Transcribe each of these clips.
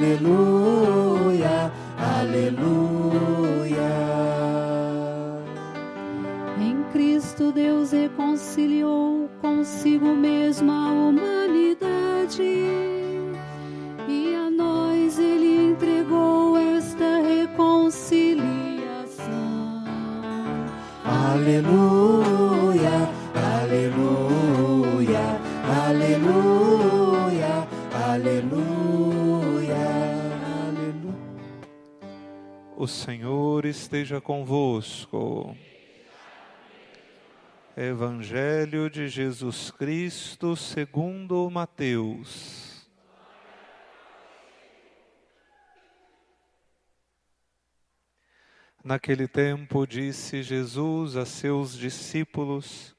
aleluia, aleluia. Em Cristo Deus reconciliou consigo mesmo a humanidade, e a nós Ele entregou esta reconciliação. Aleluia, aleluia, aleluia, aleluia, aleluia. O Senhor esteja convosco. Evangelho de Jesus Cristo segundo Mateus. Naquele tempo disse Jesus a seus discípulos: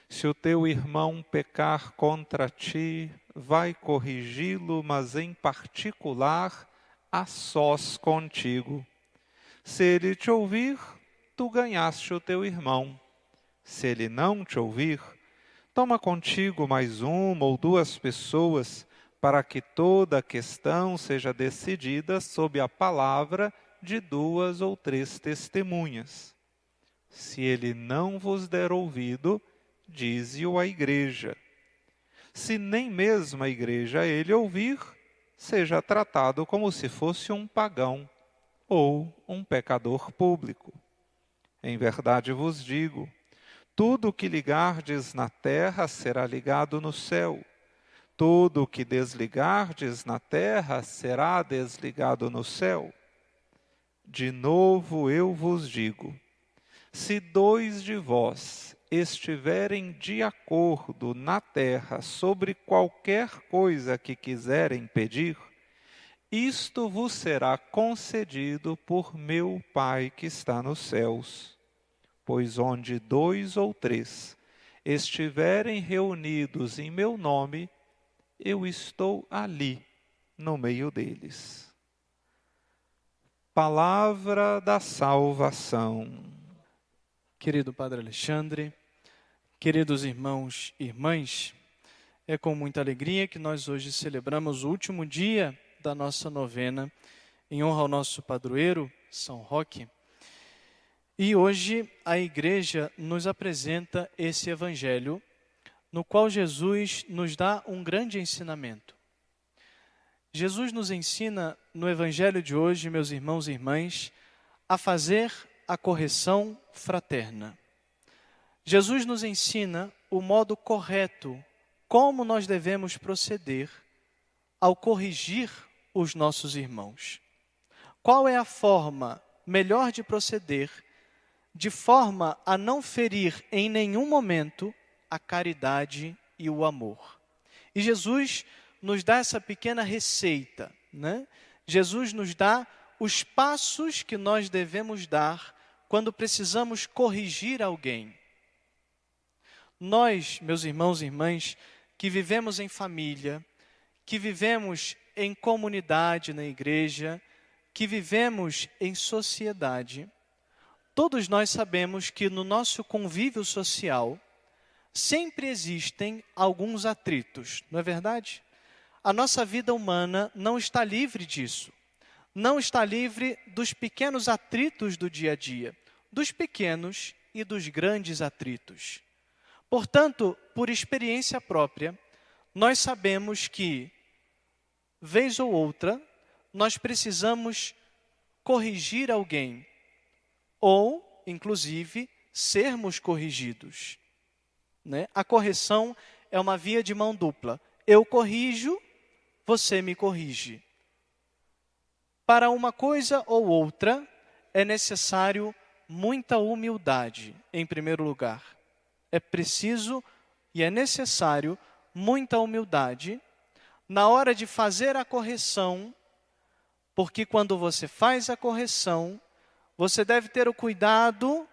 se o teu irmão pecar contra ti, vai corrigi-lo, mas em particular a sós contigo. Se ele te ouvir, tu ganhaste o teu irmão. Se ele não te ouvir, toma contigo mais uma ou duas pessoas, para que toda a questão seja decidida sob a palavra de 2 ou 3 testemunhas. Se ele não vos der ouvido, dize-o à igreja. Se nem mesmo a igreja ele ouvir, seja tratado como se fosse um pagão ou um pecador público. Em verdade vos digo, tudo o que ligardes na terra será ligado no céu. Tudo o que desligardes na terra será desligado no céu. De novo eu vos digo, se 2 de vós estiverem de acordo na terra sobre qualquer coisa que quiserem pedir, isto vos será concedido por meu Pai que está nos céus. Pois onde 2 ou 3 estiverem reunidos em meu nome, eu estou ali, no meio deles. Palavra da salvação. Querido Padre Alexandre, queridos irmãos e irmãs, é com muita alegria que nós hoje celebramos o último dia da nossa novena em honra ao nosso padroeiro, São Roque. E hoje a Igreja nos apresenta esse Evangelho, no qual Jesus nos dá um grande ensinamento. Jesus nos ensina no Evangelho de hoje, meus irmãos e irmãs, a fazer a correção fraterna. Jesus nos ensina o modo correto, como nós devemos proceder ao corrigir os nossos irmãos. Qual é a forma melhor de proceder, de forma a não ferir em nenhum momento a caridade e o amor. E Jesus nos dá essa pequena receita, né? Jesus nos dá os passos que nós devemos dar quando precisamos corrigir alguém. Nós, meus irmãos e irmãs, que vivemos em família, que vivemos em comunidade na igreja, que vivemos em sociedade, todos nós sabemos que no nosso convívio social sempre existem alguns atritos, não é verdade? A nossa vida humana não está livre disso. Não está livre dos pequenos atritos do dia a dia, dos pequenos e dos grandes atritos. Portanto, por experiência própria, nós sabemos que, vez ou outra, nós precisamos corrigir alguém, ou, inclusive, sermos corrigidos, né? A correção é uma via de mão dupla. Eu corrijo, você me corrige. Para uma coisa ou outra, é necessário muita humildade, em primeiro lugar. É preciso e é necessário muita humildade na hora de fazer a correção, porque quando você faz a correção, você deve ter o cuidado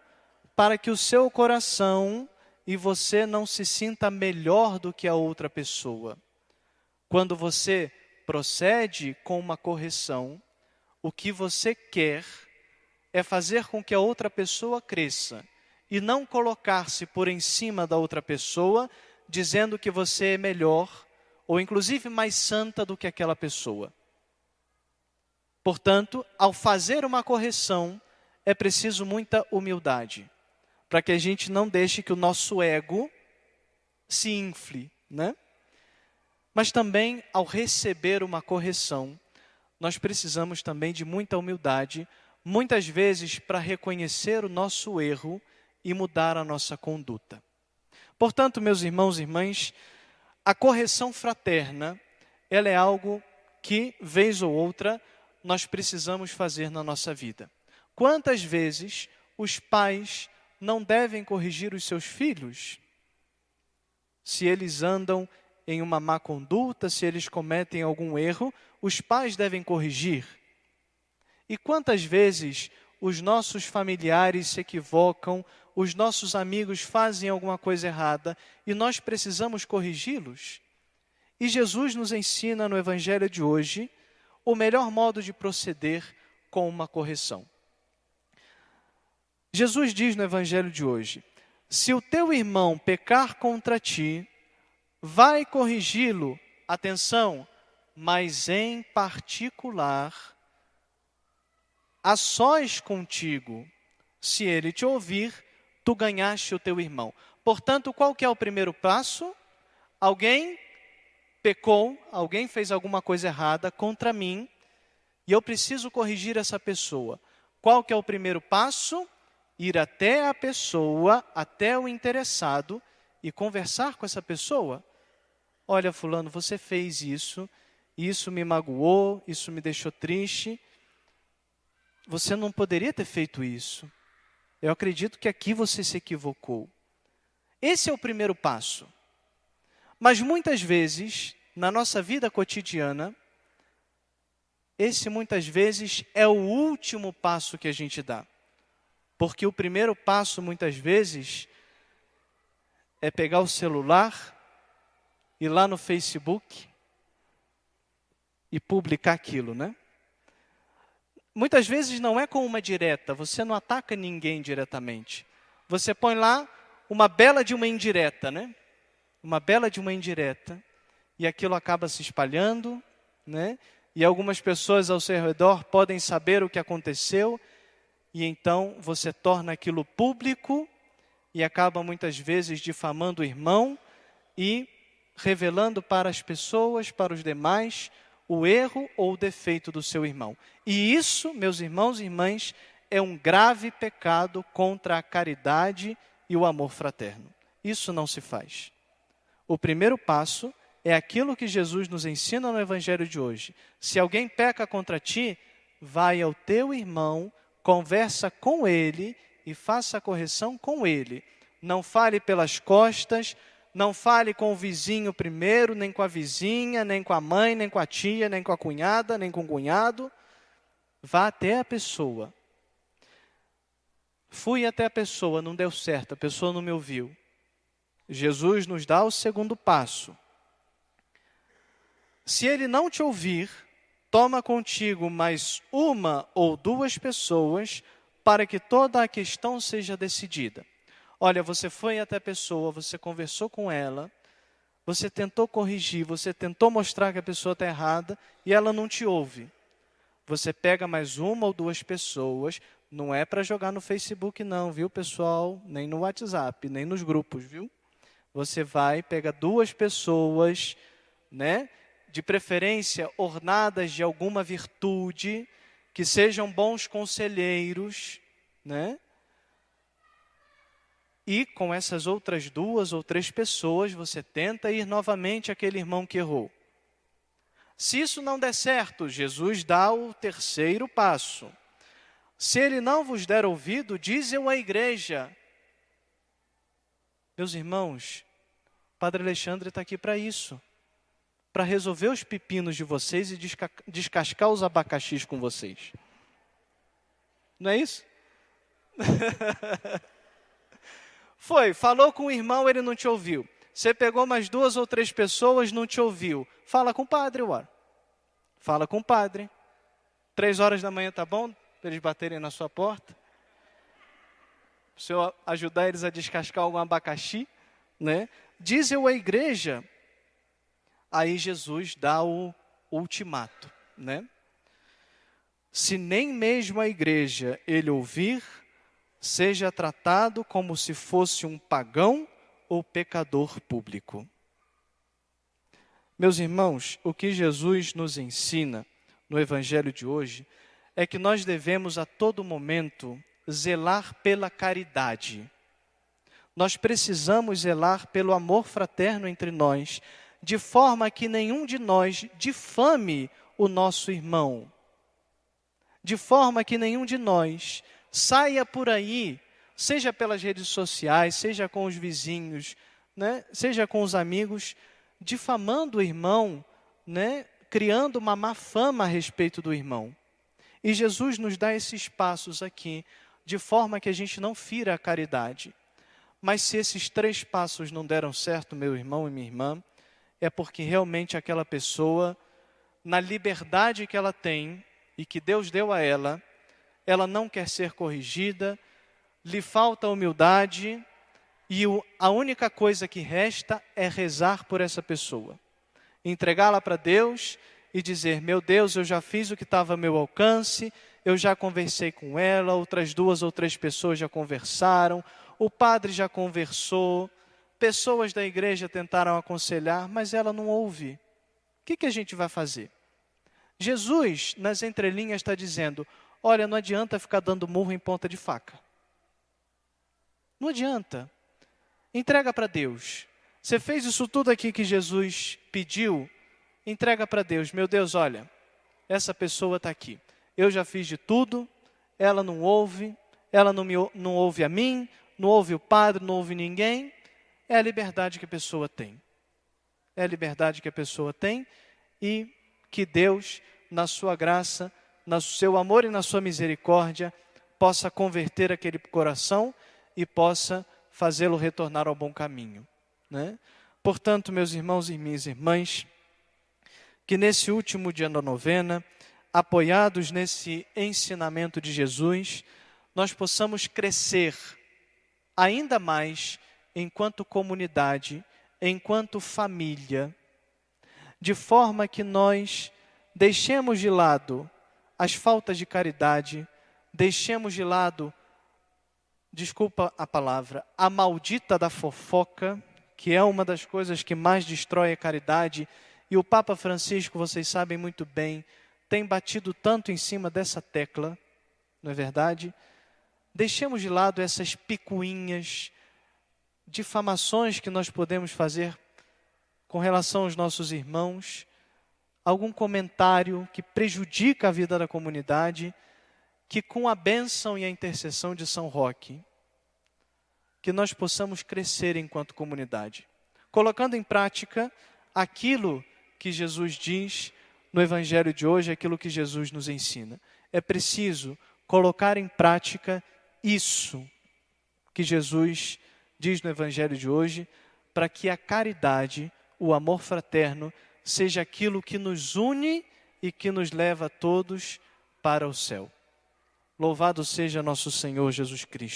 para que o seu coração e você não se sinta melhor do que a outra pessoa. Quando você procede com uma correção, o que você quer é fazer com que a outra pessoa cresça e não colocar-se por em cima da outra pessoa, dizendo que você é melhor ou inclusive mais santa do que aquela pessoa. Portanto, ao fazer uma correção, é preciso muita humildade, para que a gente não deixe que o nosso ego se infle, né? Mas também, ao receber uma correção, nós precisamos também de muita humildade, muitas vezes para reconhecer o nosso erro e mudar a nossa conduta. Portanto, meus irmãos e irmãs, a correção fraterna, ela é algo que, vez ou outra, nós precisamos fazer na nossa vida. Quantas vezes os pais não devem corrigir os seus filhos? Se eles andam em uma má conduta, se eles cometem algum erro, os pais devem corrigir. E quantas vezes os nossos familiares se equivocam, os nossos amigos fazem alguma coisa errada e nós precisamos corrigi-los? E Jesus nos ensina no Evangelho de hoje o melhor modo de proceder com uma correção. Jesus diz no Evangelho de hoje: se o teu irmão pecar contra ti, vai corrigi-lo, atenção, mas em particular, a sós contigo. Se ele te ouvir, tu ganhaste o teu irmão. Portanto, qual que é o primeiro passo? Alguém pecou, alguém fez alguma coisa errada contra mim, e eu preciso corrigir essa pessoa. Qual que é o primeiro passo? Ir até a pessoa, até o interessado, e conversar com essa pessoa. Olha, fulano, você fez isso me magoou, isso me deixou triste. Você não poderia ter feito isso. Eu acredito que aqui você se equivocou. Esse é o primeiro passo. Mas muitas vezes, na nossa vida cotidiana, esse muitas vezes é o último passo que a gente dá. Porque o primeiro passo, muitas vezes, é pegar o celular, ir lá no Facebook e publicar aquilo, né? Muitas vezes não é com uma direta, você não ataca ninguém diretamente. Você põe lá uma bela de uma indireta, né? Uma bela de uma indireta, e aquilo acaba se espalhando, né? E algumas pessoas ao seu redor podem saber o que aconteceu, e então você torna aquilo público e acaba muitas vezes difamando o irmão e revelando para as pessoas, para os demais, o erro ou o defeito do seu irmão. E isso, meus irmãos e irmãs, é um grave pecado contra a caridade e o amor fraterno. Isso não se faz. O primeiro passo é aquilo que Jesus nos ensina no Evangelho de hoje. Se alguém peca contra ti, vai ao teu irmão, conversa com ele e faça a correção com ele. Não fale pelas costas, não fale com o vizinho primeiro, nem com a vizinha, nem com a mãe, nem com a tia, nem com a cunhada, nem com o cunhado. Vá até a pessoa. Fui até a pessoa, não deu certo, a pessoa não me ouviu. Jesus nos dá o segundo passo. Se ele não te ouvir, toma contigo mais uma ou duas pessoas para que toda a questão seja decidida. Olha, você foi até a pessoa, você conversou com ela, você tentou corrigir, você tentou mostrar que a pessoa está errada e ela não te ouve. Você pega mais uma ou duas pessoas, não é para jogar no Facebook não, viu pessoal? Nem no WhatsApp, nem nos grupos, viu? Você vai, pega duas pessoas, né? De preferência ornadas de alguma virtude, que sejam bons conselheiros, né? E com essas outras duas ou três pessoas, você tenta ir novamente àquele irmão que errou. Se isso não der certo, Jesus dá o terceiro passo. Se ele não vos der ouvido, dize-o à igreja. Meus irmãos, Padre Alexandre está aqui para isso. Para resolver os pepinos de vocês e descascar os abacaxis com vocês. Não é isso? Falou com o irmão, ele não te ouviu. Você pegou mais duas ou três pessoas, não te ouviu. Fala com o padre, ué. Fala com o padre. 3 horas da manhã tá bom? Para eles baterem na sua porta. Para o senhor ajudar eles a descascar algum abacaxi, né? Diz-eu à igreja. Aí Jesus dá o ultimato, né? se nem mesmo a igreja ele ouvir, seja tratado como se fosse um pagão ou pecador público. Meus irmãos, o que Jesus nos ensina no Evangelho de hoje é que nós devemos a todo momento zelar pela caridade. Nós precisamos zelar pelo amor fraterno entre nós, de forma que nenhum de nós difame o nosso irmão. De forma que nenhum de nós saia por aí, seja pelas redes sociais, seja com os vizinhos, né, seja com os amigos, difamando o irmão, né, criando uma má fama a respeito do irmão. E Jesus nos dá esses passos aqui, de forma que a gente não fira a caridade. Mas se esses 3 passos não deram certo, meu irmão e minha irmã, é porque realmente aquela pessoa, na liberdade que ela tem e que Deus deu a ela não quer ser corrigida, lhe falta humildade e a única coisa que resta é rezar por essa pessoa. Entregá-la para Deus e dizer: meu Deus, eu já fiz o que estava ao meu alcance, eu já conversei com ela, outras 2 ou 3 pessoas já conversaram, o padre já conversou, pessoas da igreja tentaram aconselhar, mas ela não ouve. O que a gente vai fazer? Jesus, nas entrelinhas, está dizendo: olha, não adianta ficar dando murro em ponta de faca. Não adianta. Entrega para Deus. Você fez isso tudo aqui que Jesus pediu, entrega para Deus. Meu Deus, olha, essa pessoa está aqui. Eu já fiz de tudo, ela não ouve, ela não ouve a mim, não ouve o padre, não ouve ninguém. É a liberdade que a pessoa tem. É a liberdade que a pessoa tem e que Deus, na sua graça, no seu amor e na sua misericórdia, possa converter aquele coração e possa fazê-lo retornar ao bom caminho, né? Portanto, meus irmãos e minhas irmãs, que nesse último dia da novena, apoiados nesse ensinamento de Jesus, nós possamos crescer ainda mais enquanto comunidade, enquanto família, de forma que nós deixemos de lado as faltas de caridade, deixemos de lado, desculpa a palavra, a maldita da fofoca, que é uma das coisas que mais destrói a caridade, e o Papa Francisco, vocês sabem muito bem, tem batido tanto em cima dessa tecla, não é verdade? Deixemos de lado essas picuinhas, difamações que nós podemos fazer com relação aos nossos irmãos, algum comentário que prejudica a vida da comunidade, que com a bênção e a intercessão de São Roque, que nós possamos crescer enquanto comunidade, colocando em prática aquilo que Jesus diz no Evangelho de hoje, aquilo que Jesus nos ensina. É preciso colocar em prática isso que Jesus diz no Evangelho de hoje, para que a caridade, o amor fraterno, seja aquilo que nos une e que nos leva todos para o céu. Louvado seja nosso Senhor Jesus Cristo.